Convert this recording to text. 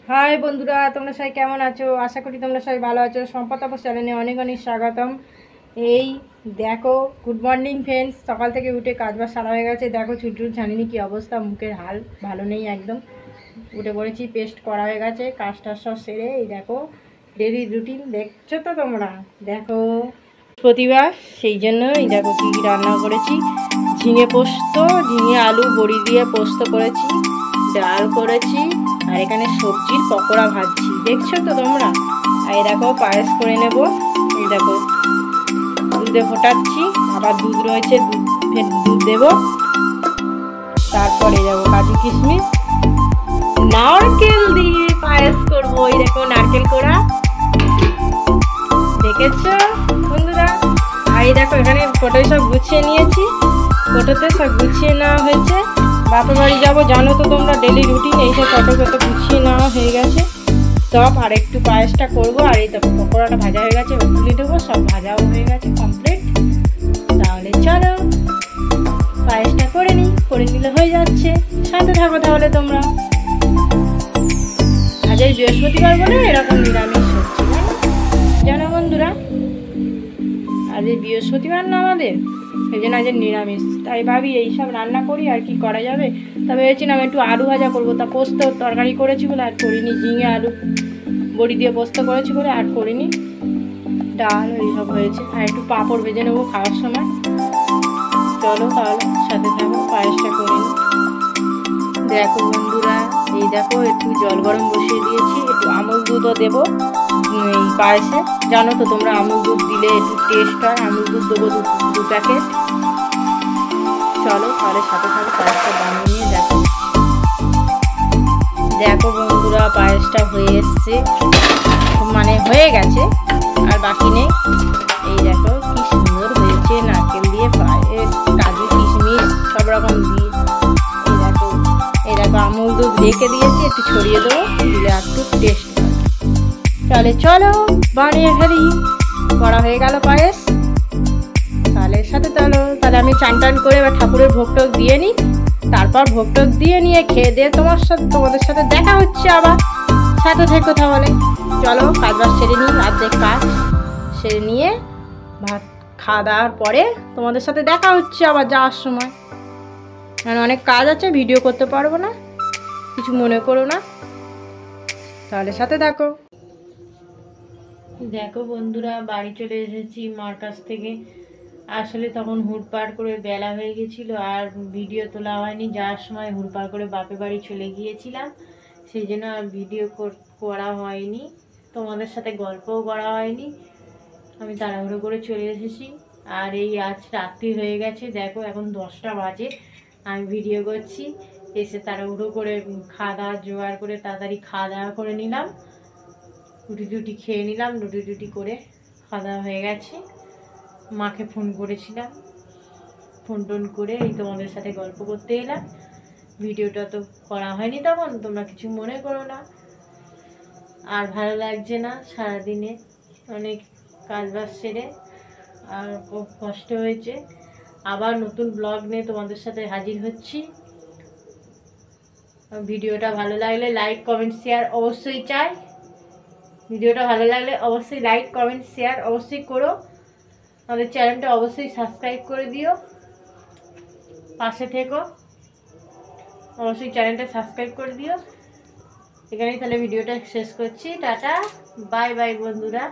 High বন্ধুরা, তোমরা সবাই কেমন আছো? আশা করি তোমরা সবাই ভালো আছো। সম্পদ তাপস চ্যানেলে অনেক অনেক স্বাগতম। এই দেখো, গুড মর্নিং ফ্রেন্ডস। সকাল থেকে উঠে কাজবাজ সারা হয়ে গেছে। দেখো চুলটুল ছানিনি, কী অবস্থা, মুখের হাল ভালো নেই একদম। উঠে পড়েছি, পেস্ট করা হয়ে গেছে, কাজটা সব সেরে এই দেখো ডেলি রুটিন দেখছো তো তোমরা। দেখো বৃহস্পতিবার, সেই জন্য এই দেখো কী রান্না করেছি। ঝিঙে পোস্ত, ঝিঙে আলু বড়ি দিয়ে পোস্ত করেছি, ডাল করেছি, আর এখানে সবজির পকোড়া ভাজছি, দেখছো তো তোমরা। আর এই দেখো পায়েস করে নেব। এই দেখো দুধে ফোটাচ্ছি, আবার দুধ রয়েছে, দুধ দেবো। তারপরে যাবো কাজু কিশমিশ নারকেল দিয়ে পায়েস করবো। এই দেখো নারকেল কোড়া, দেখেছো বন্ধুরা। আর এই দেখো এখানে ফটোয় সব গুছিয়ে নিয়েছি, ফটোতে সব গুছিয়ে নেওয়া হয়েছে। বাপের বাড়ি যাবো, জানো তো তোমরা ডেলি রুটিন। এইসব ফটো গুছিয়ে নেওয়া হয়ে গেছে সব। আর একটু পায়েসটা করবো। আর এই দেখো পকোড়াটা ভাজা হয়ে গেছে, তুলে দেবো, সব ভাজাও হয়ে গেছে কমপ্লিট। তাহলে চলো পায়েসটা করে নিলে হয়ে যাচ্ছে। সাথে থাকো তাহলে তোমরা। আজ এই বৃহস্পতিবার বলে এরকম নিরামিষ হচ্ছে, জানো বন্ধুরা। আজ এই বৃহস্পতিবার না আমাদের, সেই জন্য আজ নিরামিষ। তাই ভাবি এইসব রান্না করি, আর কি করা যাবে। তবে ভেবেছিলাম একটু আলু ভাজা করবো, তা পোস্ত তরকারি করেছি বলে আর করিনি। ঝিঙে আলু বড়ি দিয়ে পোস্ত করেছি বলে আর করিনি। ডাল এইসব হয়েছে, আর একটু পাঁপড় ভেজে নেবো খাওয়ার সময়। চলো তাহলে সাথে থাকো, পায়েসটা করে নিই। দেখো বন্ধুরা, এই দেখো একটু জল গরম বসিয়ে দিয়েছি, একটু আমুল দুধও দেবো এই পায়েসে। জানো তো তোমরা আমুল দুধ দিলে একটু টেস্ট হয়। আমুল দুধ দেবো দু প্যাকেট। চলো তাহলে সাথে সাথে পায়েসটা বানিয়ে নিয়ে দেখো। দেখো বন্ধুরা, পায়েসটা হয়ে এসছে, মানে হয়ে গেছে, আর বাকি নেই। এই দেখো কি সুন্দর হয়েছে, নারকেল দিয়ে পায়েস, কাজু কিশমিশ সব রকম দিয়ে। এই দেখো আমুল দুধ রেখে দিয়েছি, একটু ছড়িয়ে দেবো, দিলে একটু টেস্ট হবে। তাহলে চলো বানিয়ে ফেলি। করা হয়ে গেল পায়েস। তাহলে সাথে তাহলে আমি চান টান করে এবার ঠাকুরের ভোগটোগ দিয়ে নিই। তারপর ভোগটোগ দিয়ে নিয়ে খেয়ে দিয়ে তোমাদের সাথে দেখা হচ্ছে আবার। সাথে থেকো তাহলে। চলো কাজবাজ সেরে নিই, অর্ধেক কাজ সেরে নিয়ে ভাত খাওয়া দাওয়ার পরে তোমাদের সাথে দেখা হচ্ছে আবার যাওয়ার সময়। কারণ অনেক কাজ আছে, ভিডিও করতে পারবো না, কিছু মনে করো না। তাহলে সাথে থাকো। দেখো বন্ধুরা, বাড়ি চলে এসেছি মার কাছ থেকে। আসলে তখন হুড়পাড় করে বেলা হয়ে গেছিলো, আর ভিডিও তোলা হয়নি। যাওয়ার সময় হুড়পাড় করে বাপের বাড়ি চলে গিয়েছিলাম, সেই জন্য আর ভিডিও করা হয়নি, তোমাদের সাথে গল্পও করা হয়নি। আমি তাড়াহুড়ো করে চলে এসেছি। আর এই আজ রাত্রি হয়ে গেছে, দেখো এখন 10টা বাজে, আমি ভিডিও করছি। এসে তাড়াহুড়ো করে খাওয়া দাওয়া জোগাড় করে তাড়াতাড়ি খাওয়া দাওয়া করে নিলাম, রুটি টুটি খেয়ে নিলাম। রুটি টুটি করে খাওয়া দাওয়া হয়ে গেছে। মাকে ফোন করেছিলাম, ফোন টোন করে এই তোমাদের সাথে গল্প করতে এলাম। ভিডিওটা তো করা হয়নি তখন, তোমরা কিছু মনে করো না। আর ভালো লাগছে না, সারাদিনে অনেক কাজবাজ সেরে আর খুব কষ্ট হয়েছে। আবার নতুন ব্লগ নিয়ে তোমাদের সাথে হাজির হচ্ছি। ভিডিওটা ভালো লাগলে লাইক কমেন্ট শেয়ার অবশ্যই চাই। ভিডিওটা ভালো লাগলে অবশ্যই লাইক কমেন্ট শেয়ার অবশ্যই করো। আমাদের চ্যানেলটা অবশ্যই সাবস্ক্রাইব করে দিও, পাশে থেকো, অবশ্যই চ্যানেলটা সাবস্ক্রাইব করে দিও। এখানেই তাহলে ভিডিওটা শেষ করছি। টাটা, বাই বাই বন্ধুরা।